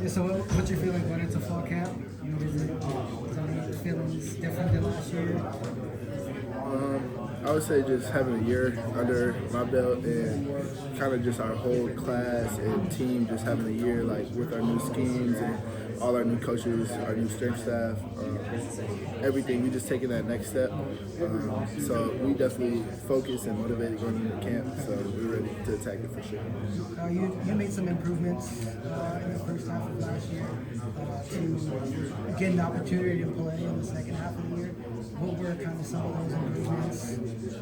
So what's your feeling going into fall camp? Is any feelings different than last year? I would say just having a year under my belt and kind of just our whole class and team just having a year like with our new schemes and all our new coaches, our new strength staff, everything. We just taking that next step. So we definitely focused and motivated going into camp. So we're ready to attack it for sure. You made some improvements in the first half of last year to get an opportunity to play in the second half of the year. What were kind of some of those improvements?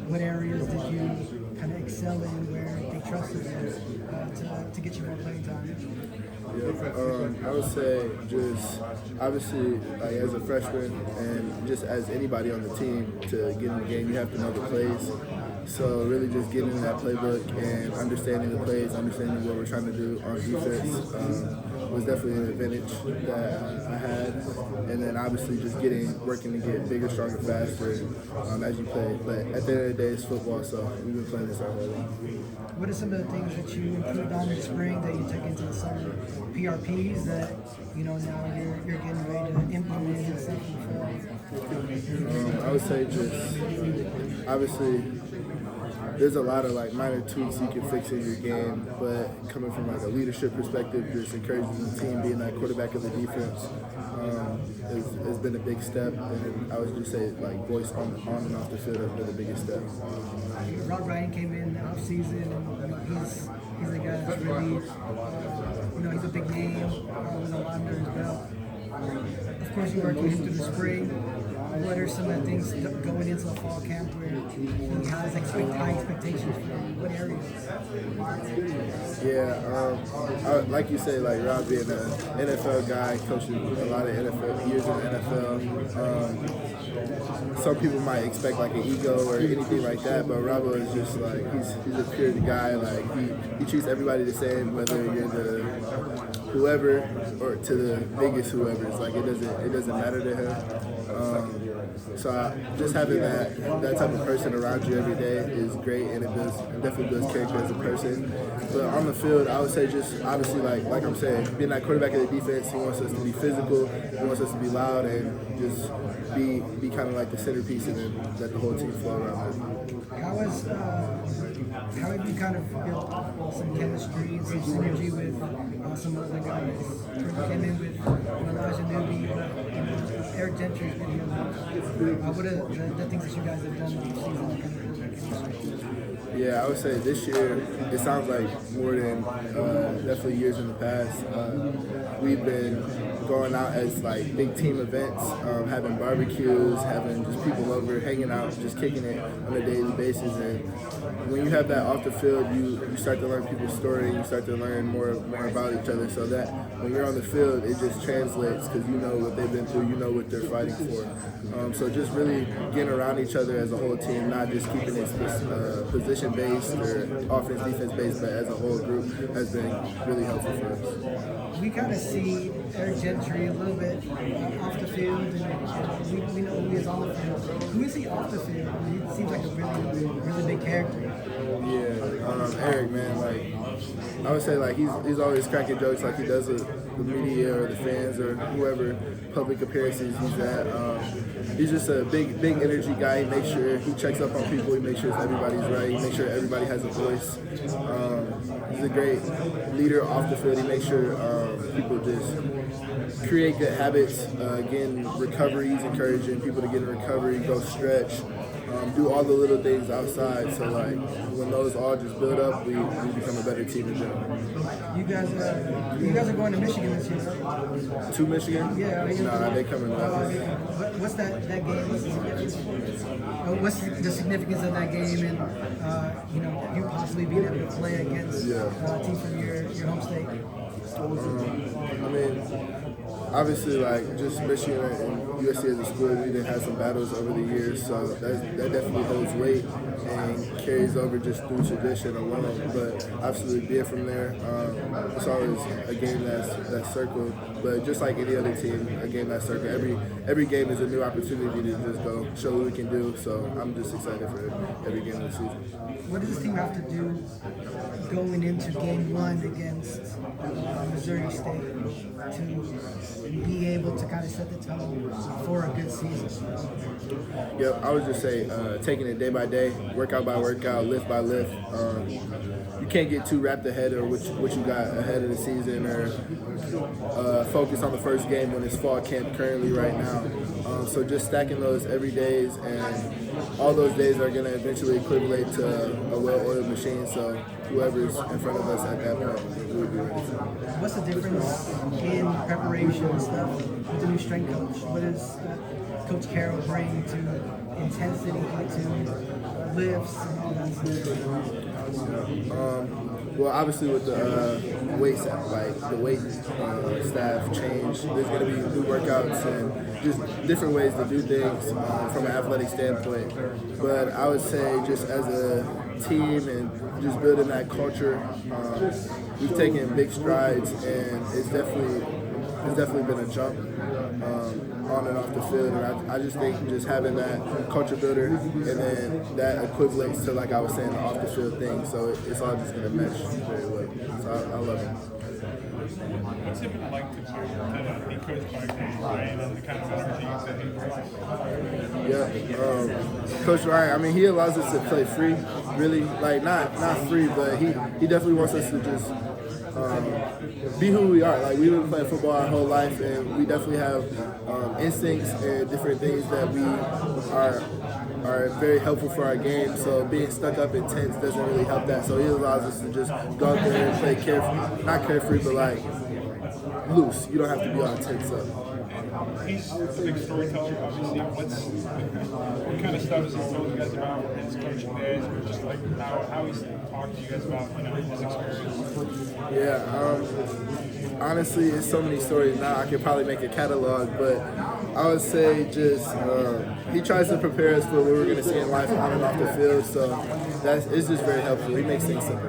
What areas did you kind of excel in where they trusted you to get you more playing time? I would say just obviously like as a freshman and just as anybody on the team to get in the game, you have to know the plays. So really just getting in that playbook and understanding the plays, understanding what we're trying to do on defense was definitely an advantage that I had. And then obviously just working to get bigger, stronger, faster as you play. But at the end of the day, it's football, so we've been playing this our whole life. What are some of the things that you improved on in the spring that you took into the summer? PRPs that now you're getting ready to implement in the second fall? I would say just obviously there's a lot of like minor tweaks you can fix in your game, but coming from like a leadership perspective, just encouraging the team, being that quarterback of the defense has been a big step. And I would just say like voice on and off the field has been the biggest step. Rob Ryan came in the offseason, and he's a guy that's really, he's a big name with a lot under his belt. Of course, you worked with him through the spring. What are some of the things going into the fall camp where he has high expectations for you? What areas? Yeah, like you say, like Rob being an NFL guy, coaching a lot of NFL years in the NFL. Some people might expect like an ego or anything like that, but Robo is just like he's a pure guy. Like he treats everybody the same, whether you're the whoever or to the biggest whoever. It's like it doesn't matter to him. So just having that type of person around you every day is great, and it definitely builds character as a person. But on the field, I would say just obviously like I'm saying, being that quarterback of the defense, he wants us to be physical, he wants us to be loud, and just be kind of like the centerpiece, and then let the whole team flow around. How have you kind of built some chemistry and some synergy with some other guys? You came in with Elijah Newby, Eric Gentry's been here. What are the things that you guys have done this season that kind of build that chemistry? Yeah, I would say this year it sounds like more than definitely years in the past. We've been going out as like big team events, having barbecues, having just people over, hanging out, just kicking it on a daily basis. And when you have that off the field, you start to learn people's story, you start to learn more about each other, so that when you're on the field, it just translates because you know what they've been through, you know what they're fighting for. So just really getting around each other as a whole team, not just keeping it position-based or offense, defense-based, but as a whole group has been really helpful for us. We kind of see Eric Gentry a little bit off the field, and we know who he is on the field. Who is he off the field? I mean, he seems like a really big character. Yeah, Eric, man, like I would say, like he's always cracking jokes like he does with the media or the fans or whoever public appearances he's at. He's just a big energy guy. He makes sure he checks up on people. He makes sure everybody's right. He makes sure everybody has a voice. He's a great leader off the field. He makes sure people just create good habits. Again, recovery. He's encouraging people to get in recovery, go stretch, do all the little things outside. So like when those all just build up, we become a better team in general. You guys are going to Michigan this year, right? To Michigan? Yeah. Nah, they coming back. What's that game? What's the significance of that game, and you possibly being able to play against a team from your home state? I mean, obviously, like just Michigan and USC as a school, we did have some battles over the years, so that definitely holds weight and carries over just through tradition alone. But absolutely, being from there, it's always a game that's circled. But just like any other team, a game that's circle, every game is a new opportunity to just go show what we can do. So I'm just excited for every game of the season. What does this team have to do going into game 1 against Missouri State to be able to kind of set the tone for a good season? Yep, I would just say taking it day by day, workout by workout, lift by lift. You can't get too wrapped ahead of what you got ahead of the season, or focus on the first game when it's fall camp currently right now. So just stacking those every days, and all those days are going to eventually equivalent to a well-oiled machine. So whoever's in front of us at that point will be ready. What's the difference in preparation and stuff with the new strength coach? What does Coach Carroll bring to intensity, to lifts, and all that stuff? Well, obviously with the weight staff, like the weight staff change, there's going to be new workouts and just different ways to do things from an athletic standpoint. But I would say just as a team and just building that culture, we've taken big strides, and it's definitely been a jump on and off the field. And I just think just having that culture builder, and then that equates to, like I was saying, the off the field thing. So it's all just going to mesh very well. So I love it. What's it been like to be coached by Coach Ryan and the kind of energy that he brings? Yeah, Coach Ryan, I mean, he allows us to play free, really, like not free, but he definitely wants us to just be who we are. Like, we've been playing football our whole life, and we definitely have instincts and different things that we are very helpful for our game. So being stuck up in tents doesn't really help that. So he allows us to just go out there and play not carefree, but like loose. You don't have to be all tense up. He's a big storyteller, obviously. What kind of stuff has he told you guys about his coaching days, or just like how he's talked to you guys about his experience? Yeah, honestly, it's so many stories now. I could probably make a catalog, but I would say just he tries to prepare us for what we're going to see in life on and off the field. So it's just very helpful. He makes things simple.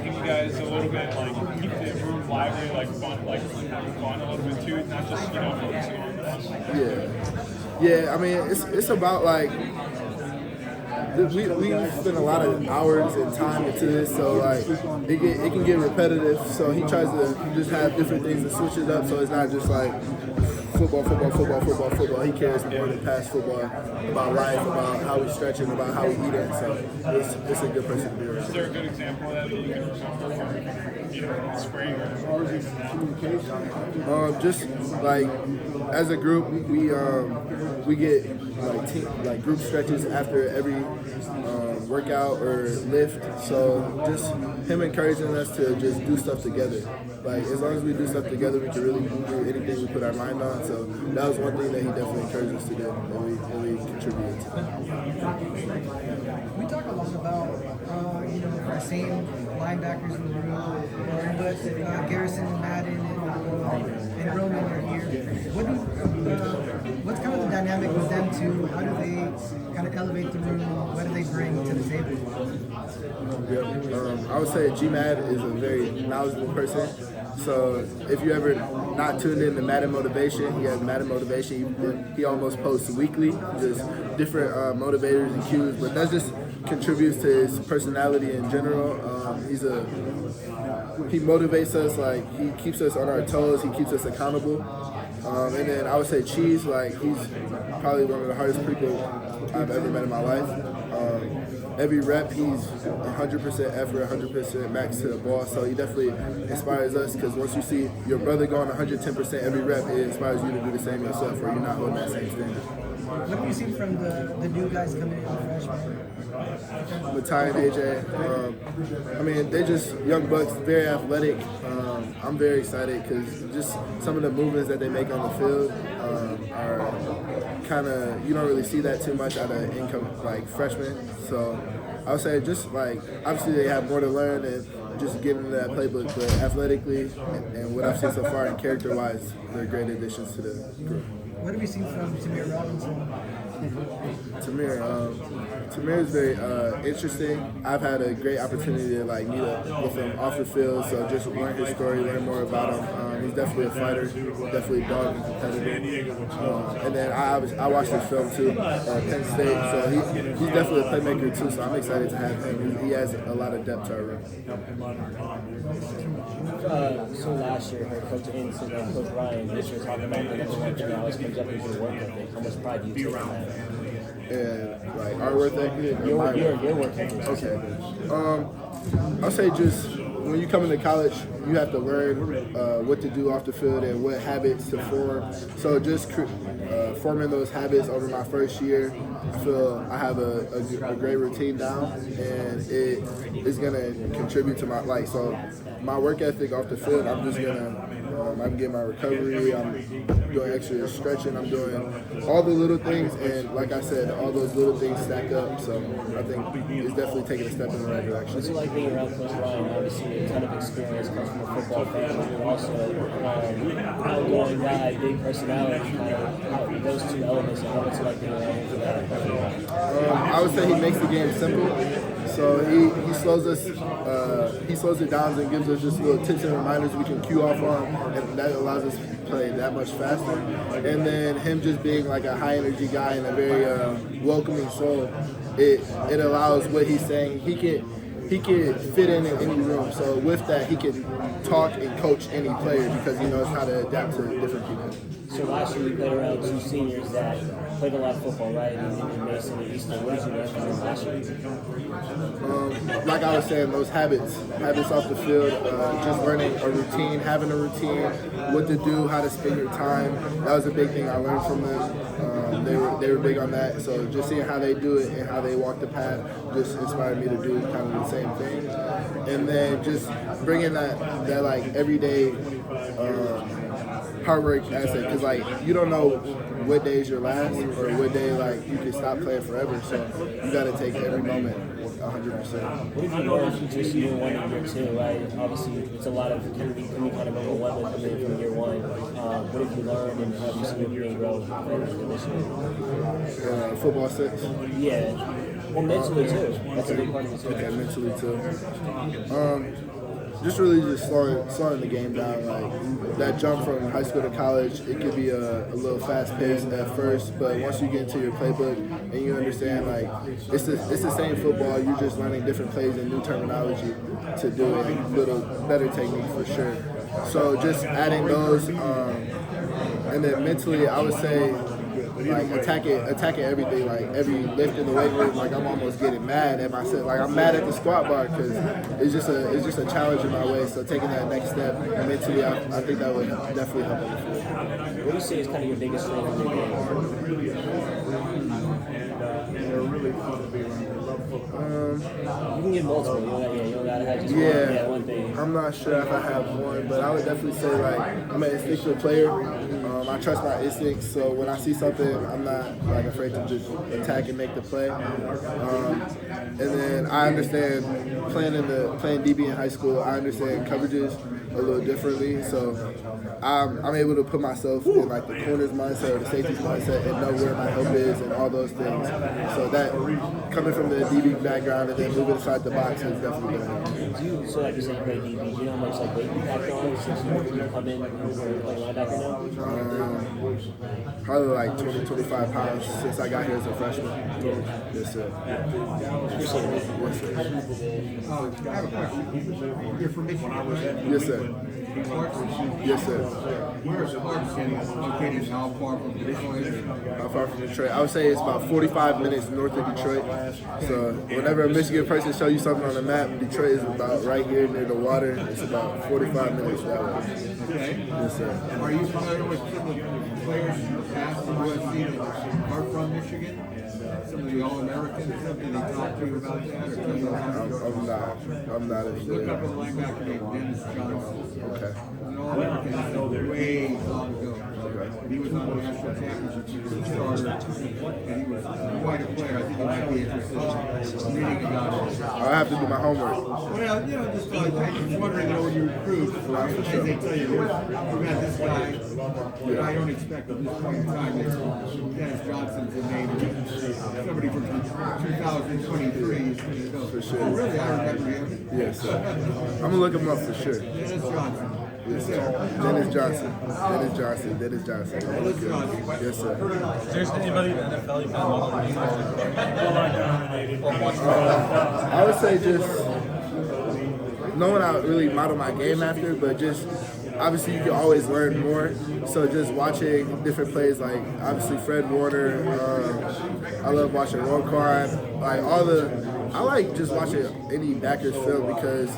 Give you guys a little bit, like, keep the room lively, like fun a little bit too, not just focusing on that. Yeah. I mean, it's about like we spend a lot of hours and time into this, so like it can get repetitive. So he tries to just have different things to switch it up, so it's not just like football. He cares more than past football, about life, about how we stretching, about how we eating. So it's a good person to be around. Is there a good example of that you can remember from spring or even now? Just like as a group, we get like group stretches after every workout or lift. So just him encouraging us to just do stuff together. Like, as long as we do stuff together, we can really do anything we put our mind on. So that was one thing that he definitely encouraged us to do, and we contributed to. We talk a lot about, our same linebackers in the room, but Garrison and Madden and Roman are here. What's kind of the dynamic with them two? How do they kind of elevate the room? What do they bring to the table? I would say GMAD is a very knowledgeable person. So if you ever not tuned in to Madden Motivation, he has Madden Motivation. He almost posts weekly, just different motivators and cues. But that just contributes to his personality in general. He motivates us, like he keeps us on our toes. He keeps us accountable. And then I would say Cheese, like he's probably one of the hardest people I've ever met in my life. Every rep, he's 100% effort, 100% max to the ball. So he definitely inspires us, because once you see your brother going 110% every rep, it inspires you to do the same yourself, or you're not holding that same standard. What have you seen from the new guys coming in, the freshmen? Matai and AJ, I mean, they're just young bucks, very athletic. I'm very excited because just some of the movements that they make on the field are kind of, you don't really see that too much out of income like freshmen. So I would say just like, obviously they have more to learn and just getting into that playbook, but athletically and what I've seen so far and character-wise, they're great additions to the group. What have you seen from Tamir Robinson? Tamir, Tamir is very interesting. I've had a great opportunity to like meet up with him off the field, so just learn his story, learn more about him. He's definitely a fighter, definitely a dog and competitor. And then I watched his film too, Penn State, so he's definitely a playmaker too. So I'm excited to have him. He has a lot of depth to our room. So last year, heard Coach Ince and Coach Ryan this year talking about the number one thing that always comes up is your work ethic. How much pride do you take in that? And like our work ethic, Your work ethic. Okay. I'll say just when you come into college, you have to learn what to do off the field and what habits to form. So just forming those habits over my first year, I feel I have a great routine down, and it is gonna contribute to my life. So my work ethic off the field, I'm just gonna. I'm getting my recovery, I'm doing extra stretching, I'm doing all the little things, and like I said, all those little things stack up, so I think it's definitely taking a step in the right direction. What's it like being around Coach Ryan? Obviously, a ton of experience, comes from a football family, and also outgoing guy, big personality, those two elements, and what's it like being around him for that? I would say he makes the game simple. So he slows it down and gives us just little tips and reminders we can cue off on, and that allows us to play that much faster. And then him just being like a high energy guy and a very welcoming soul, it allows what he's saying. He can fit in any room. So with that, he can talk and coach any player because he knows how to adapt to different people. So last year you played around two seniors that played a lot of football, right? And Mason and Easton. What did you learn from them last year? Like I was saying, those habits off the field, just learning a routine, having a routine, what to do, how to spend your time. That was a big thing I learned from them. They were big on that. So just seeing how they do it and how they walk the path just inspired me to do kind of the same thing. And then just bringing that like everyday hard work aspect, because like you don't know what day is your last or what day like you can stop playing forever. So you got to take every moment 100%. What did you learn from just year one and year two, right? Obviously, it's a lot of can be kind of overwhelming coming from year one. What have you learned and how have you seen your game grow this year? Football 6. Yeah. Well, mentally too. That's a big part of it too. Okay, mentally too. Just really just slowing the game down. Like that jump from high school to college, it could be a little fast paced at first, but once you get into your playbook and you understand like it's the same football, you're just learning different plays and new terminology to do it, and a little better technique for sure. So just adding those, and then mentally, I would say like attacking everything, like every lift in the weight room. Like I'm almost getting mad at myself. Like I'm mad at the squat bar because it's just a challenge in my way. So taking that next step mentally, I think that would definitely help on the field. What do you say is kind of your biggest strength in your game? You can get multiple. You don't gotta have just one thing. I'm not sure if I have one, but I would definitely say like I'm an instinctual player. I trust my instincts, so when I see something, I'm not like afraid to just attack and make the play. And then I understand playing DB in high school. I understand coverages a little differently, so I'm able to put myself in like the corner's mindset or the safety's mindset and know where my help is and all those things. So that coming from the DB background and then moving inside the box is definitely good. Do you, so like you say you play DB, do you know how much like weight you packed on since you come in and you're playing linebacker now? Probably like 20-25 pounds since I got here as a freshman. Yes, sir. Yes, sir. I have a question. You're from Michigan. Yes, sir. Yes, sir. Where is Clarkson located? How far from Detroit? How far from Detroit? I would say it's about 45 minutes north of Detroit. So whenever a Michigan person shows you something on the map, Detroit is about right here near the water. It's about 45 minutes that way. Okay. Yes, sir. Are you familiar with some of the players in the past in USC that are from Michigan? Some of the All-Americans, something they talk to you about that? Or tell you about I'm not Look up a sure. linebacker named Dennis Johnson. Okay. An All-American way long ago. He was on the national championship team as a starter, and he was quite a player. I think he might be interested in reading about it. I have to do my homework. Well, just wondering, when you recruit, as they tell you, we've got this guy, But I don't expect at this point in time that Dennis Johnson's the name of somebody from 2023 is going to go. For sure. Oh, really? I remember him. Yes, sir. I'm gonna look him up for sure. Dennis Johnson. Yes, sir. Dennis Johnson. Dennis Johnson. Dennis Johnson. I'm gonna look him up. Yes, sir. Is there anybody in the NFL you kind of model? I would say just no one I really model my game after, but just obviously you can always learn more. So just watching different plays, like obviously Fred Warner. I love watching Roquan. Like I like just watching any backers film because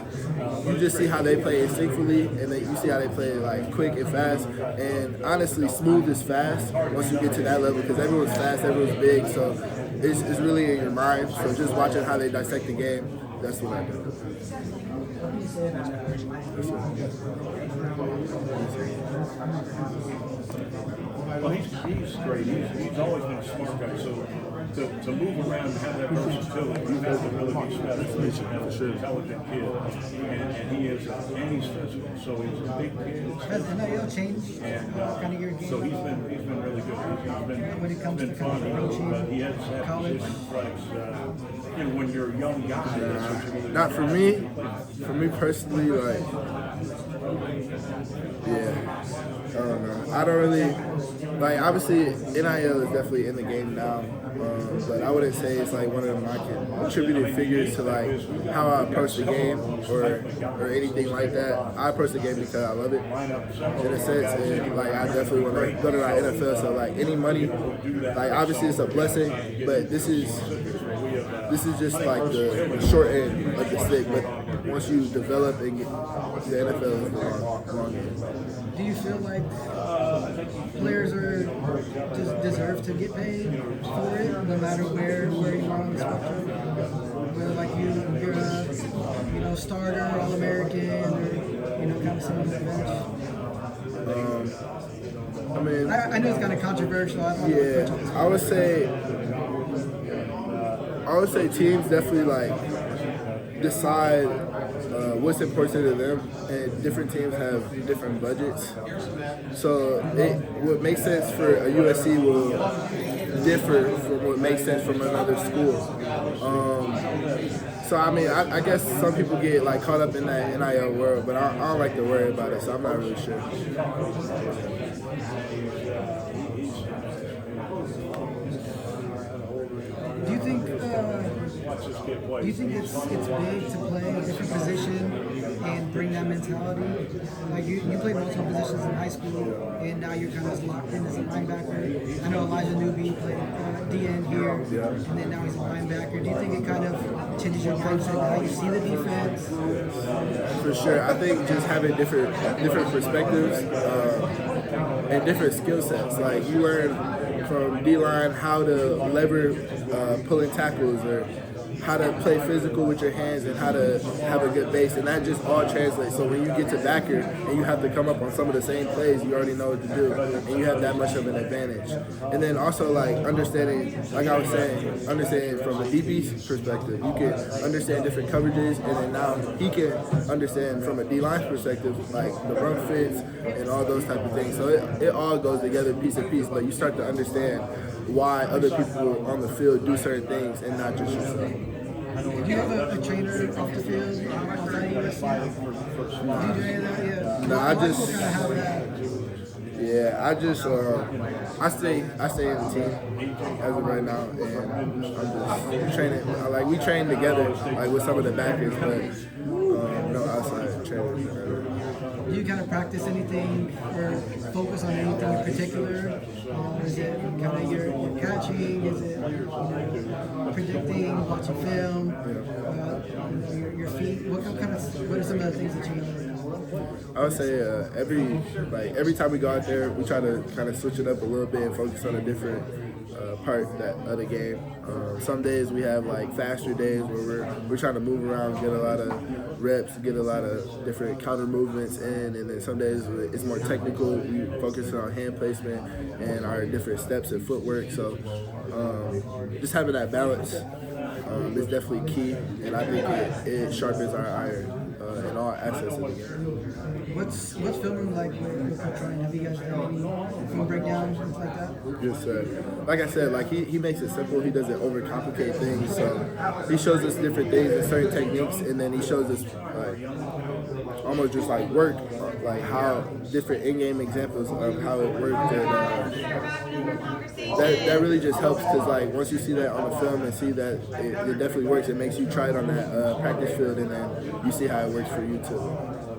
you just see how they play instinctively, and then you see how they play like quick and fast. And honestly, smooth is fast once you get to that level because everyone's fast, everyone's big, so it's really in your mind. So just watching how they dissect the game, that's what I do. Well, he's great. He's always been a smart guy. So to move around and have that versatility, you have to really be special. He's an intelligent kid, and he is, and he's physical. So he's a big kid. Has NIL changed kind of your game? So he's been really good. When it comes to fun, kind of coaching, but he has that college? position flex. When you're a young guy, that's what you really Not for me. For me personally, like, yeah, I don't know. I don't really, like, obviously NIL is definitely in the game now, but I wouldn't say it's like one of my contributing figures to like how I approach the game or anything like that. I approach the game because I love it in a sense, and like I definitely want to go to the NFL. So like any money, like obviously it's a blessing, but this is just like the short end of the stick. But once you develop and get the NFL is the long end. Do you feel like players just deserve to get paid for it, no matter where you are on the spectrum? Whether like you're a starter, All-American, or kind of someone on the bench. I mean, I know it's kind of controversial. I don't know yeah, I would say teams definitely like decide what's important to them, and different teams have different budgets. So what makes sense for a USC will differ from what makes sense from another school. So I mean, I guess some people get like caught up in that NIL world, but I don't like to worry about it, so I'm not really sure. Do you think it's big to play a different position and bring that mentality? Like you played multiple positions in high school, and now you're kind of locked in as a linebacker. I know Elijah Newby played DN here, and then now he's a linebacker. Do you think it kind of changes your mindset how you see the defense? For sure, I think just having different perspectives and different skill sets. Like you learn from D-line how to lever pulling tackles, or how to play physical with your hands, and how to have a good base, and that just all translates. So when you get to backer and you have to come up on some of the same plays, you already know what to do, and you have that much of an advantage. And then also like understanding, like I was saying, understanding from a DB's perspective, you can understand different coverages, and then now he can understand from a D-line perspective, like the run fits and all those type of things. So it all goes together piece to piece, but you start to understand why other people on the field do certain things and not just yourself. Do you have a trainer off the field outside of USC? Do you do any of that? Yeah. No, I just. Kind of have that. Yeah, I just I stay in the team as of right now, and I'm just training. Like we train together, like with some of the backers, but no outside training. Do you kind of practice anything or focus on anything in particular? Is it kind of your catching? Is it predicting, watching film? Your feet? What are some of the things that you know? I would say every time we go out there, we try to kind of switch it up a little bit and focus on a different part of the game. Some days we have like faster days where we're trying to move around, get a lot of reps, get a lot of different counter movements in, and then some days it's more technical. We focus on hand placement and our different steps and footwork. So just having that balance is definitely key, and I think it sharpens our iron in all aspects of the game. What's filming like with Coach Ryan? Have you guys done any film breakdowns, things like that? Yes, sir. Like I said, like he makes it simple. He doesn't overcomplicate things. So he shows us different things and certain techniques, and then he shows us like almost just like work, like how different in-game examples of how it worked. And that really just helps because like once you see that on the film and see that it definitely works, it makes you try it on that practice field, and then you see how it works for you too.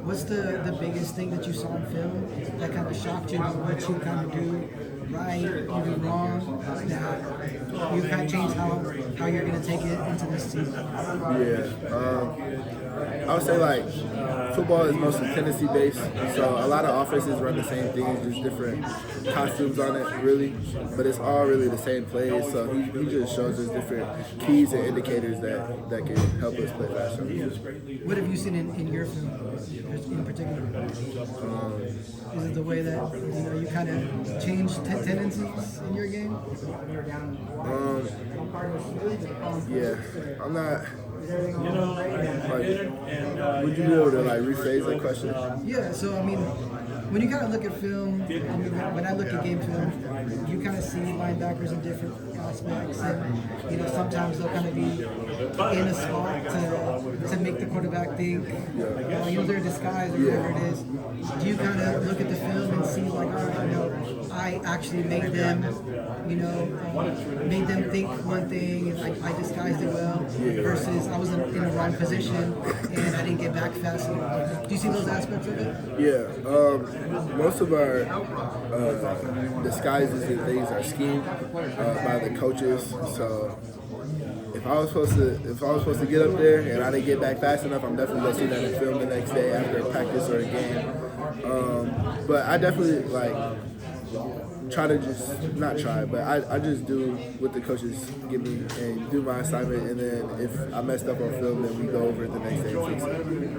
What's the biggest thing that you saw in film that kind of shocked you about what you kind of do right, you do wrong, that you kind of change how you're going to take it into this season? Yeah. I would say like football is mostly tendency based, so a lot of offenses run the same things, just different costumes on it, really. But it's all really the same plays. So he just shows us different keys and indicators that can help us play faster. What have you seen in your film in particular? Is it the way that you kind of change tendencies in your game? Yeah, I'm not. Like, would you be able to like rephrase that question? Yeah, so I mean, when you kind of look at film, when I look at game film, you kind of see linebackers in different aspects, and sometimes they'll kind of be in a spot to make the quarterback think, they're disguised or whatever it is. Do you kind of look at the film and see like, all right, I actually made them, made them think one thing, and I disguised it well, versus I was in the wrong position and I didn't get back fast enough. Do you see those aspects of it? Yeah, most of our disguises and things are schemed by the coaches. So if I was supposed to get up there and I didn't get back fast enough, I'm definitely gonna see that in film the next day after a practice or a game. But I definitely try to but I just do what the coaches give me and do my assignment, and then if I messed up on film, then we go over it the next day and fix it.